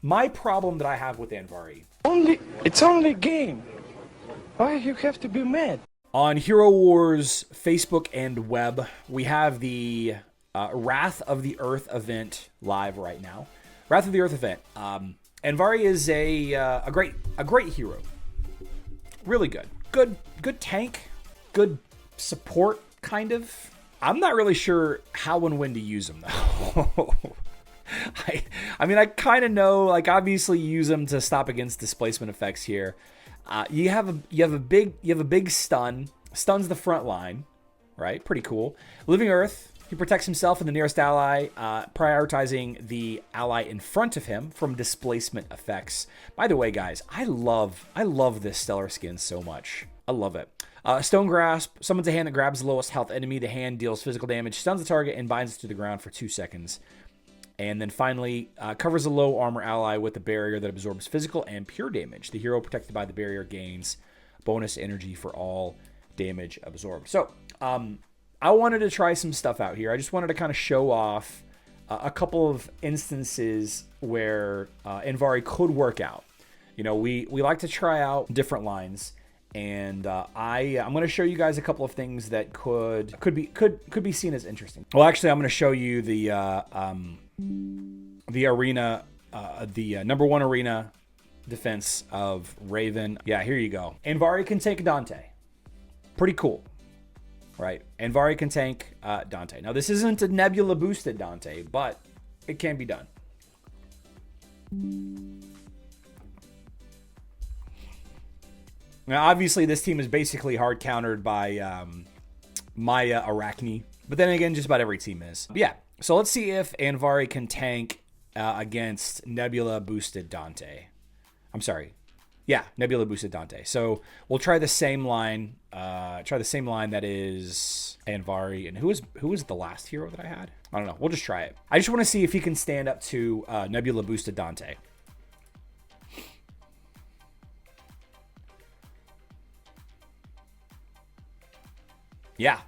my problem that I have with Andvari. It's only a game. Why you have to be mad? On Hero Wars Facebook and web, we have the Wrath of the Earth event live right now. Wrath of the Earth event. Andvari is a great hero. Really good. Good tank. Good support, kind of. I'm not really sure how and when to use him though. I mean, I kind of know, like, obviously use them to stop against displacement effects here. You have a big stun. Stuns the front line, right? Pretty cool. Living Earth. He protects himself and the nearest ally, prioritizing the ally in front of him from displacement effects. By the way, guys, I love this stellar skin so much. I love it. Stone Grasp. Summons a hand that grabs the lowest health enemy. The hand deals physical damage, stuns the target, and binds it to the ground for 2 seconds. And then finally, covers a low armor ally with a barrier that absorbs physical and pure damage. The hero protected by the barrier gains bonus energy for all damage absorbed. So, I wanted to try some stuff out here. I just wanted to kind of show off a couple of instances where Andvari could work out. You know, we like to try out different lines, and I'm going to show you guys a couple of things that could be seen as interesting. Well, actually, I'm going to show you the arena, the number 1 arena defense of Raven. Yeah, here you go. Andvari can take Dante. Pretty cool, right? Andvari can tank Dante. Now, this isn't a Nebula boosted Dante, but it can be done. Now, obviously, this team is basically hard countered by Maya Arachne, but then again, just about every team is. But yeah, so let's see if Andvari can tank against Nebula boosted Dante. I'm sorry. Yeah, Nebula boosted Dante. So we'll try the same line. That is Andvari. And who was the last hero that I had? I don't know. We'll just try it. I just want to see if he can stand up to Nebula boosted Dante. Yeah.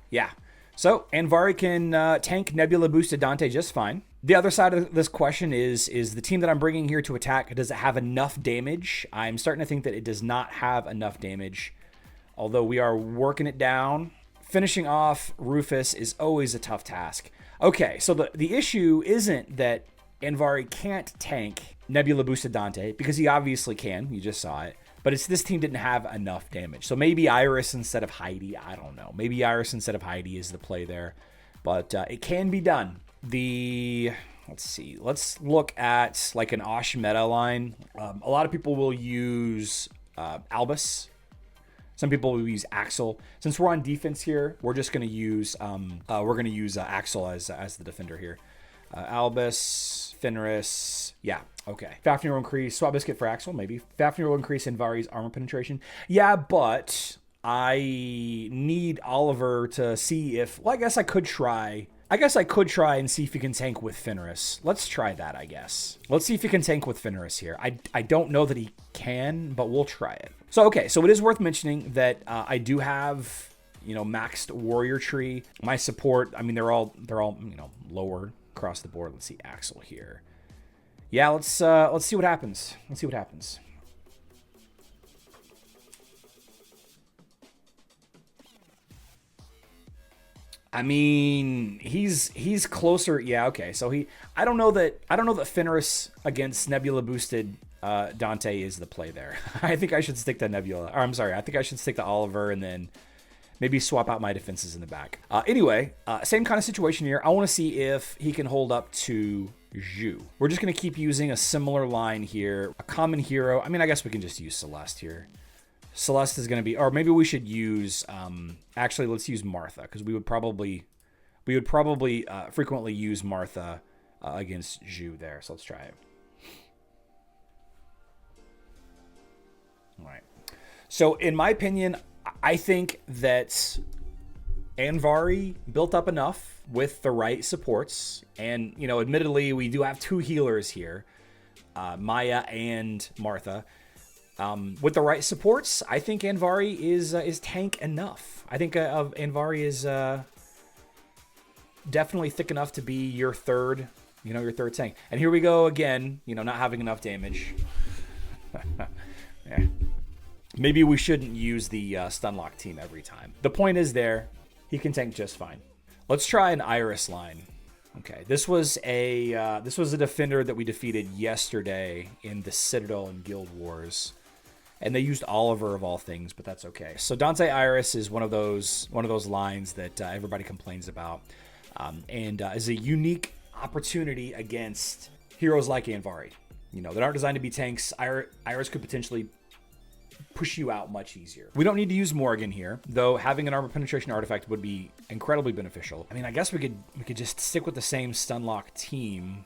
So Andvari can tank Nebula boosted Dante just fine. The other side of this question is the team that I'm bringing here to attack, does it have enough damage? I'm starting to think that it does not have enough damage, although we are working it down. Finishing off Rufus is always a tough task. Okay, so the issue isn't that Andvari can't tank Nebula boosted Dante, because he obviously can. You just saw it. But it's this team didn't have enough damage. So maybe Iris instead of Heidi. I don't know. Maybe Iris instead of Heidi is the play there. But it can be done. Let's see. Let's look at like an Osh meta line. A lot of people will use Albus. Some people will use Axel. Since we're on defense here, we're just going to use Axel as the defender here. Albus, Fenris. Yeah, okay. Fafnir will increase. Swap Biscuit for Axel, maybe. Fafnir will increase Andvari's armor penetration. Yeah, but I need Oliver to see if... Well, I guess I could try and see if he can tank with Fenris. Let's try that, I guess. Let's see if he can tank with Fenris here. I don't know that he can, but we'll try it. So, okay. So it is worth mentioning that I do have, maxed warrior tree. My support, I mean, they're all, lower across the board. Let's see Axel here. Yeah, let's see what happens. Let's see what happens. I mean, he's closer. Yeah, okay. So I don't know that Fenris against Nebula boosted Dante is the play there. I think I should stick to Nebula. Or I'm sorry, I think I should stick to Oliver and then maybe swap out my defenses in the back. Anyway, same kind of situation here. I want to see if he can hold up to Zhu. We're just going to keep using a similar line here. A common hero. I mean, I guess we can just use Celeste here. Celeste is going to be, or maybe we should use, actually, let's use Martha, because we would probably frequently use Martha against Zhu there. So let's try it. All right. So in my opinion, I think that Andvari built up enough with the right supports. And, admittedly, we do have 2 healers here, Maya and Martha. With the right supports, I think Andvari is tank enough. I think Andvari is definitely thick enough to be your third your third tank. And here we go again, not having enough damage. Yeah. Maybe we shouldn't use the Stunlock team every time. The point is there, he can tank just fine. Let's try an Iris line. Okay, this was a defender that we defeated yesterday in the Citadel and Guild Wars. And they used Oliver of all things, but that's okay. So Dante Iris is one of those lines that everybody complains about, and is a unique opportunity against heroes like Andvari. That aren't designed to be tanks. Iris could potentially push you out much easier. We don't need to use Morgan here, though having an armor penetration artifact would be incredibly beneficial. I mean, I guess we could just stick with the same Stunlock team.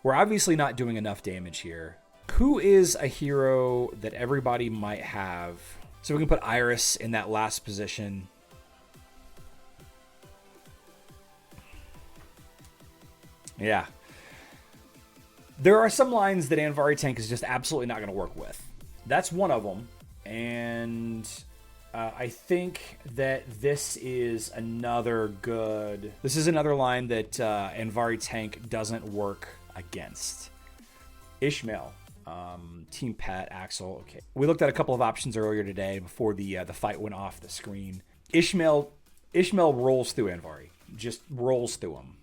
We're obviously not doing enough damage here. Who is a hero that everybody might have? So we can put Iris in that last position. Yeah. There are some lines that Andvari tank is just absolutely not going to work with. That's one of them. And I think that this is another line that Andvari tank doesn't work against. Ishmael. Team Pat, Axel. Okay. We looked at a couple of options earlier today before the fight went off the screen. Ishmael rolls through Andvari. Just rolls through him.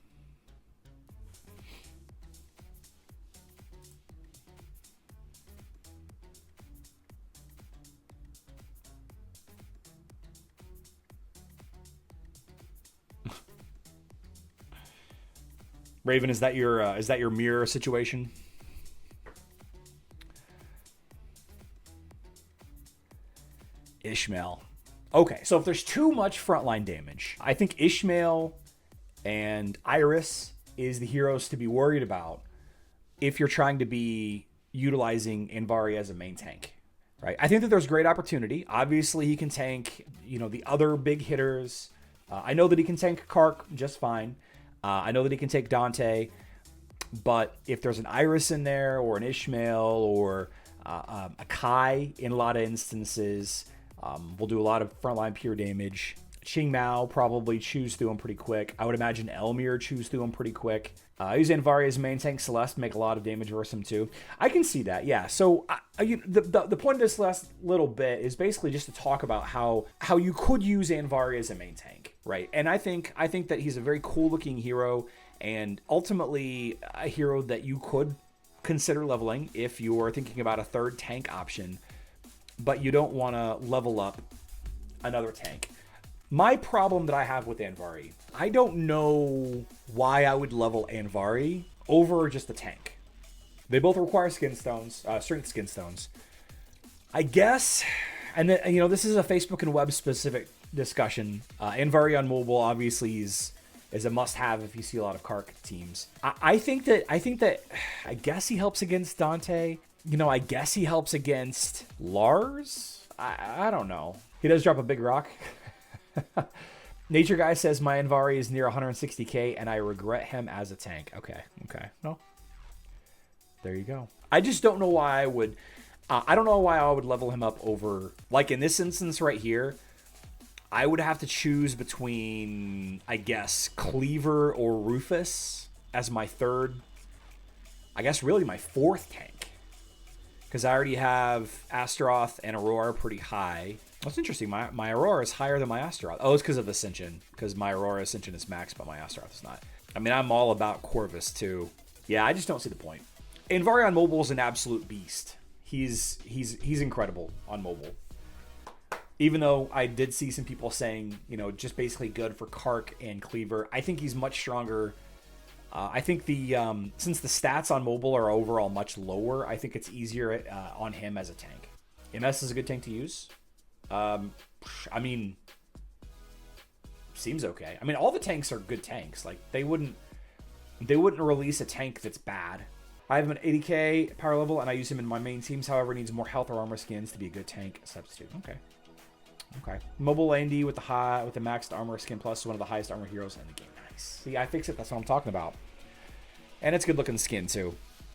Raven, is that your mirror situation? Ishmael. Okay, so if there's too much frontline damage, I think Ishmael and Iris is the heroes to be worried about if you're trying to be utilizing Andvari as a main tank, right? I think that there's great opportunity. Obviously, he can tank, the other big hitters. I know that he can tank Kark just fine. I know that he can take Dante, but if there's an Iris in there or an Ishmael or a Kai in a lot of instances, we'll do a lot of frontline pure damage. Qing Mao probably chews through him pretty quick. I would imagine Elmir chews through him pretty quick. Use Andvari as main tank. Celeste make a lot of damage versus him too. I can see that, yeah. So the point of this last little bit is basically just to talk about how you could use Andvari as a main tank, right? And I think that he's a very cool looking hero and ultimately a hero that you could consider leveling if you're thinking about a third tank option, but you don't want to level up another tank. My problem that I have with Andvari, I don't know why I would level Andvari over just a tank. They both require strength skin stones. I guess, and then, this is a Facebook and web specific discussion. Andvari on mobile obviously is a must-have if you see a lot of Kark teams. I think that I guess he helps against Dante. I guess he helps against Lars. I don't know. He does drop a big rock. Nature Guy says my Andvari is near 160k and I regret him as a tank. Okay. Well, there you go. I just don't know why I would. I don't know why I would level him up over, like in this instance right here. I would have to choose between, I guess, Cleaver or Rufus as my third. I guess really my fourth tank, because I already have Astaroth and Aurora pretty high. That's interesting. My Aurora is higher than my Astaroth. Oh, it's because of Ascension. Because my Aurora Ascension is max, but my Astaroth is not. I mean, I'm all about Corvus too. Yeah, I just don't see the point. Andvari on mobile is an absolute beast. He's incredible on mobile. Even though I did see some people saying, just basically good for Kark and Cleaver. I think he's much stronger. I think since the stats on mobile are overall much lower, I think it's easier on him as a tank. MS is a good tank to use. I mean, seems okay. I mean, all the tanks are good tanks. Like they wouldn't release a tank that's bad. I have him at 80k power level, and I use him in my main teams. However, needs more health or armor skins to be a good tank substitute. Okay. Mobile Andy with the maxed armor skin plus, one of the highest armor heroes in the game. Nice. See, I fix it. That's what I'm talking about. And it's good looking skin too.